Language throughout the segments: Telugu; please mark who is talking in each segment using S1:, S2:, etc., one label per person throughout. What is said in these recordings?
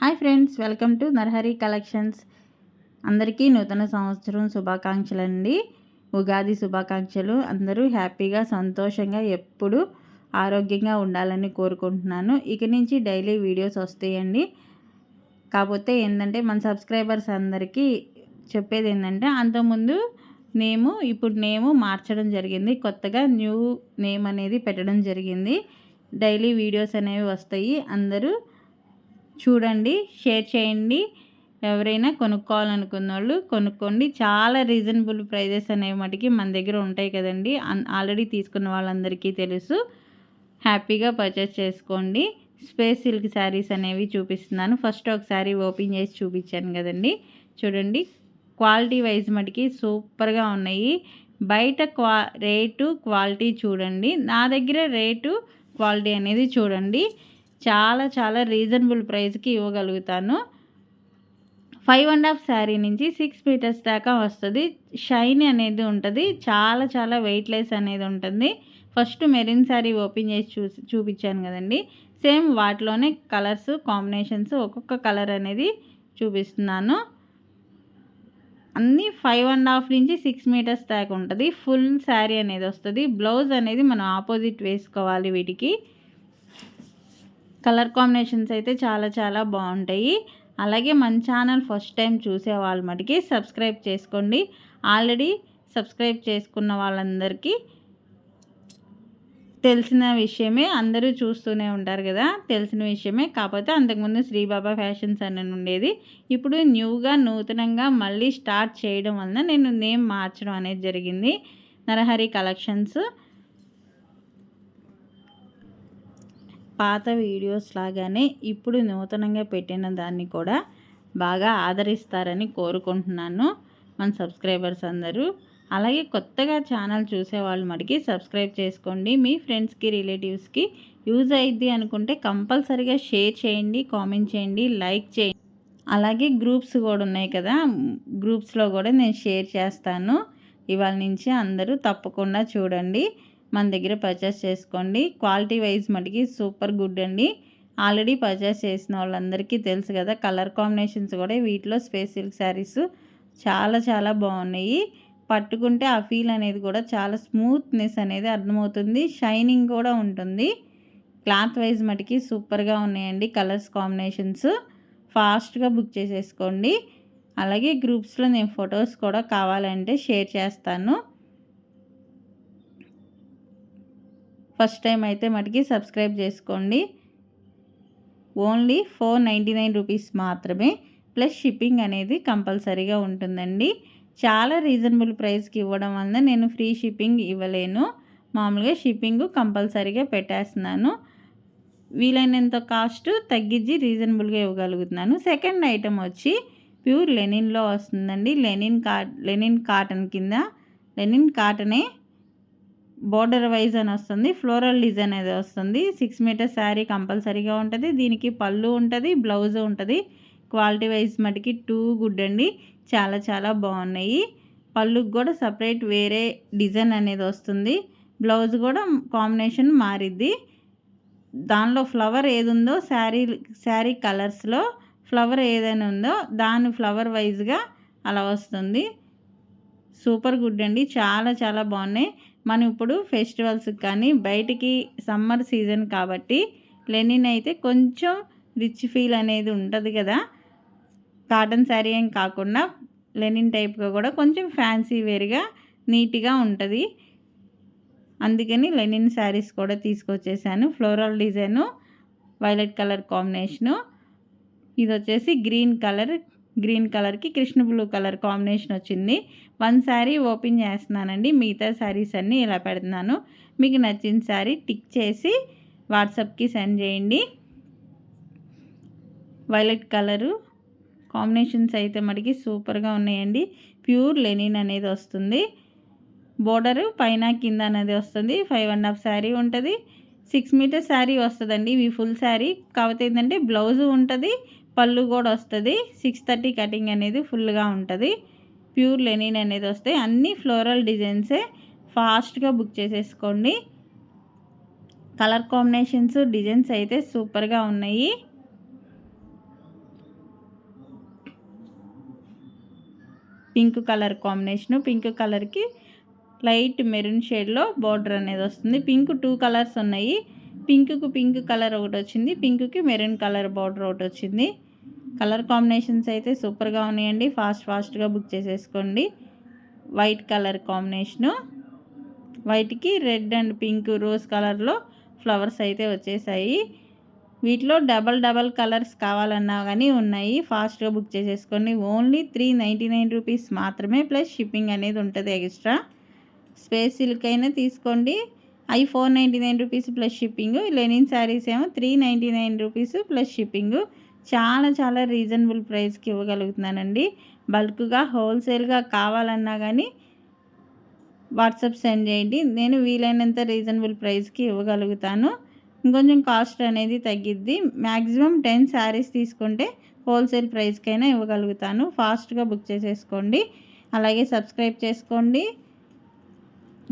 S1: Hi friends, welcome to Narahari collections. అందరికీ నూతన సంవత్సరం శుభాకాంక్షలండి. ఉగాది శుభాకాంక్షలు. అందరూ హ్యాపీగా సంతోషంగా ఎప్పుడు ఆరోగ్యంగా ఉండాలని కోరుకుంటున్నాను. ఇక నుంచి డైలీ వీడియోస్ వస్తాయండి. కాకపోతే ఏంటంటే మన సబ్స్క్రైబర్స్ అందరికీ చెప్పేది ఏంటంటే అంతకుముందు ఇప్పుడు నేము మార్చడం జరిగింది. కొత్తగా న్యూ నేమ్ అనేది పెట్టడం జరిగింది. డైలీ వీడియోస్ అనేవి వస్తాయి. అందరూ చూడండి, షేర్ చేయండి. ఎవరైనా కొనుక్కోవాలనుకున్న వాళ్ళు కొనుక్కోండి. చాలా రీజనబుల్ ప్రైజెస్ అనేవి మటుకి మన దగ్గర ఉంటాయి కదండి. ఆల్రెడీ తీసుకున్న వాళ్ళందరికీ తెలుసు. హ్యాపీగా పర్చేస్ చేసుకోండి. స్పేస్ సిల్క్ శారీస్ అనేవి చూపిస్తున్నాను. ఫస్ట్ ఒక శారీ ఓపెన్ చేసి చూపించాను కదండి. చూడండి, క్వాలిటీ వైజ్ మటుకి సూపర్గా ఉన్నాయి. బయట రేటు క్వాలిటీ చూడండి, నా దగ్గర రేటు క్వాలిటీ అనేది చూడండి. చాలా చాలా రీజనబుల్ ప్రైస్కి ఇవ్వగలుగుతాను. 5.5 శారీ నుంచి 6 మీటర్స్ దాకా వస్తుంది. షైన్ అనేది ఉంటుంది. చాలా చాలా వెయిట్లెస్ అనేది ఉంటుంది. ఫస్ట్ మెరిన్ శారీ ఓపెన్ చేసి చూపించాను కదండి. సేమ్ వాటిలోనే కలర్స్ కాంబినేషన్స్ ఒక్కొక్క కలర్ అనేది చూపిస్తున్నాను. అన్నీ 5.5 నుంచి 6 మీటర్స్ దాకా ఉంటుంది. ఫుల్ శారీ అనేది వస్తుంది. బ్లౌజ్ అనేది మనం ఆపోజిట్ వేసుకోవాలి. వీటికి కలర్ కాంబినేషన్స్ అయితే చాలా చాలా బాగుంటాయి. అలాగే మన ఛానల్ ఫస్ట్ టైం చూసే వాళ్ళ మటుకి సబ్స్క్రైబ్ చేసుకోండి. ఆల్రెడీ సబ్స్క్రైబ్ చేసుకున్న వాళ్ళందరికీ తెలిసిన విషయమే, అందరూ చూస్తూనే ఉంటారు కదా, తెలిసిన విషయమే. కాకపోతే అంతకుముందు శ్రీబాబా ఫ్యాషన్స్ అని ఉండేది. ఇప్పుడు నూతనంగా మళ్ళీ స్టార్ట్ చేయడం వలన నేను నేమ్ మార్చడం అనేది జరిగింది. నరహరి కలెక్షన్స్. పాత వీడియోస్ లాగానే ఇప్పుడు నూతనంగా పెట్టిన దాన్ని కూడా బాగా ఆదరిస్తారని కోరుకుంటున్నాను మన సబ్స్క్రైబర్స్ అందరూ. అలాగే కొత్తగా ఛానల్ చూసేవాళ్ళు మటుకి సబ్స్క్రైబ్ చేసుకోండి. మీ ఫ్రెండ్స్కి రిలేటివ్స్కి యూజ్ అయ్యిద్ది అనుకుంటే కంపల్సరీగా షేర్ చేయండి, కామెంట్ చేయండి, లైక్ చేయండి. అలాగే గ్రూప్స్ కూడా ఉన్నాయి కదా, గ్రూప్స్లో కూడా నేను షేర్ చేస్తాను. ఇవాళ నుంచి అందరూ తప్పకుండా చూడండి, మన దగ్గర పర్చేస్ చేసుకోండి. క్వాలిటీ వైజ్ మటుకి సూపర్ గుడ్ అండి. ఆల్రెడీ పర్చేస్ చేసిన వాళ్ళందరికీ తెలుసు కదా. కలర్ కాంబినేషన్స్ కూడా వీటిలో స్పేస్ సిల్క్ శారీస్ చాలా చాలా బాగున్నాయి. పట్టుకుంటే ఆ ఫీల్ అనేది కూడా చాలా స్మూత్నెస్ అనేది అర్థమవుతుంది. షైనింగ్ కూడా ఉంటుంది. క్లాత్ వైజ్ మటుకి సూపర్గా ఉన్నాయండి. కలర్స్ కాంబినేషన్స్ ఫాస్ట్గా బుక్ చేసేసుకోండి. అలాగే గ్రూప్స్లో నేను ఫొటోస్ కూడా కావాలంటే షేర్ చేస్తాను. ఫస్ట్ టైం అయితే మటుకి సబ్స్క్రైబ్ చేసుకోండి. ఓన్లీ 499 రూపీస్ మాత్రమే, ప్లస్ షిప్పింగ్ అనేది కంపల్సరీగా ఉంటుందండి. చాలా రీజనబుల్ ప్రైస్కి ఇవ్వడం వలన నేను ఫ్రీ షిప్పింగ్ ఇవ్వలేను. మామూలుగా షిప్పింగ్ కంపల్సరీగా పెట్టేస్తున్నాను. వీలైనంత కాస్ట్ తగ్గించి రీజనబుల్గా ఇవ్వగలుగుతున్నాను. సెకండ్ ఐటమ్ వచ్చి ప్యూర్ లెనిన్లో వస్తుందండి. లెనిన్ కాటన్ కింద, లెనిన్ కాటనే బోర్డర్ వైజ్ అని వస్తుంది. ఫ్లోరల్ డిజైన్ అనేది వస్తుంది. 6 మీటర్ శారీ కంపల్సరీగా ఉంటుంది. దీనికి పళ్ళు ఉంటుంది, బ్లౌజ్ ఉంటుంది. క్వాలిటీ వైజ్ మటుకి టూ గుడ్ అండి. చాలా చాలా బాగున్నాయి. పళ్ళుకి కూడా సపరేట్ వేరే డిజైన్ అనేది వస్తుంది. బ్లౌజ్ కూడా కాంబినేషన్ మారిద్ది. దానిలో ఫ్లవర్ ఏది ఉందో శారీ కలర్స్లో ఫ్లవర్ ఏదైనా ఉందో దాని ఫ్లవర్ వైజ్గా అలా వస్తుంది. సూపర్ గుడ్ అండి. చాలా చాలా బాగున్నాయి. మనం ఇప్పుడు ఫెస్టివల్స్కి కానీ బయటికి సమ్మర్ సీజన్ కాబట్టి లెనిన్ అయితే కొంచెం రిచ్ ఫీల్ అనేది ఉంటుంది కదా. కాటన్ శారీ ఏం కాకుండా లెనిన్ టైప్గా కూడా కొంచెం ఫ్యాన్సీ వేర్గా నీట్గా ఉంటుంది. అందుకని లెనిన్ శారీస్ కూడా తీసుకొచ్చేసాను. Floral design, violet colour combination. ఇది వచ్చేసి గ్రీన్ కలర్కి కృష్ణ బ్లూ కలర్ కాంబినేషన్ వచ్చింది. 1 శారీ ఓపెన్ చేస్తున్నానండి. మిగతా శారీస్ అన్నీ ఇలా పెడుతున్నాను. మీకు నచ్చిన శారీ టిక్ చేసి వాట్సాప్కి సెండ్ చేయండి. వైలెట్ కలరు కాంబినేషన్స్ అయితే మటుకి సూపర్గా ఉన్నాయండి. ప్యూర్ లెనిన్ అనేది వస్తుంది. బోర్డరు పైన కింద అనేది వస్తుంది. 5.5 శారీ ఉంటుంది. 6 మీటర్ శారీ వస్తుందండి. ఇవి ఫుల్ శారీ. కాకపోతే ఏంటంటే బ్లౌజు ఉంటుంది, పళ్ళు కూడా వస్తుంది. 630 కటింగ్ అనేది ఫుల్గా ఉంటుంది. ప్యూర్ లెనిన్ అనేది వస్తాయి. అన్నీ ఫ్లోరల్ డిజైన్సే. ఫాస్ట్గా బుక్ చేసేసుకోండి. కలర్ కాంబినేషన్స్ డిజైన్స్ అయితే సూపర్గా ఉన్నాయి. Pink colour combination. పింక్ కలర్కి లైట్ మెరూన్ షేడ్లో బార్డర్ అనేది వస్తుంది. పింక్ 2 కలర్స్ ఉన్నాయి. పింక్కు పింక్ కలర్ ఒకటి వచ్చింది, పింక్కి మెరూన్ కలర్ బార్డర్ ఒకటి వచ్చింది. కలర్ కాంబినేషన్స్ అయితే సూపర్గా ఉన్నాయండి. ఫాస్ట్గా బుక్ చేసేసుకోండి. వైట్ కలర్ కాంబినేషను, వైట్కి రెడ్ అండ్ పింక్ రోజ్ కలర్లో ఫ్లవర్స్ అయితే వచ్చేసాయి. వీటిలో డబల్ కలర్స్ కావాలన్నా కానీ ఉన్నాయి. ఫాస్ట్గా బుక్ చేసేసుకోండి. ఓన్లీ 399 రూపీస్ మాత్రమే, ప్లస్ షిప్పింగ్ అనేది ఉంటుంది ఎక్స్ట్రా. స్పేస్ సిల్క్ అయినా తీసుకోండి, అవి 499 rupees plus shipping. Linen saris ఏమో 399 రూపీస్ ప్లస్ షిప్పింగ్. చాలా రీజనబుల్ ప్రైస్కి ఇవ్వగలుగుతున్నానండి. బల్క్గా హోల్సేల్గా కావాలన్నా కానీ వాట్సాప్ సెండ్ చేయండి, నేను వీలైనంత రీజనబుల్ ప్రైస్కి ఇవ్వగలుగుతాను. ఇంకొంచెం కాస్ట్ అనేది తగ్గిద్ది. మ్యాక్సిమం 10 శారీస్ తీసుకుంటే హోల్సేల్ ప్రైస్కైనా ఇవ్వగలుగుతాను. ఫాస్ట్గా బుక్ చేసేసుకోండి. అలాగే సబ్స్క్రైబ్ చేసుకోండి,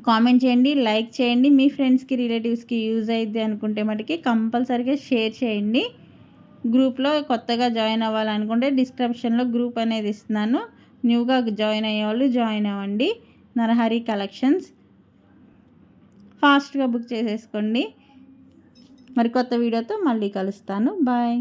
S1: కామెంట్ చేయండి, లైక్ చేయండి. మీ ఫ్రెండ్స్కి రిలేటివ్స్కి యూజ్ అయ్యిద్ది అనుకుంటే మటుకి కంపల్సరీగా షేర్ చేయండి. గ్రూప్లో కొత్తగా జాయిన్ అవ్వాలనుకుంటే డిస్క్రిప్షన్లో గ్రూప్ అనేది ఇస్తున్నాను. న్యూగా జాయిన్ అయ్యేవాళ్ళు జాయిన్ అవ్వండి. నరహరి కలెక్షన్స్. ఫాస్ట్గా బుక్ చేసేసుకోండి. మరి కొత్త వీడియోతో మళ్ళీ కలుస్తాను. బాయ్.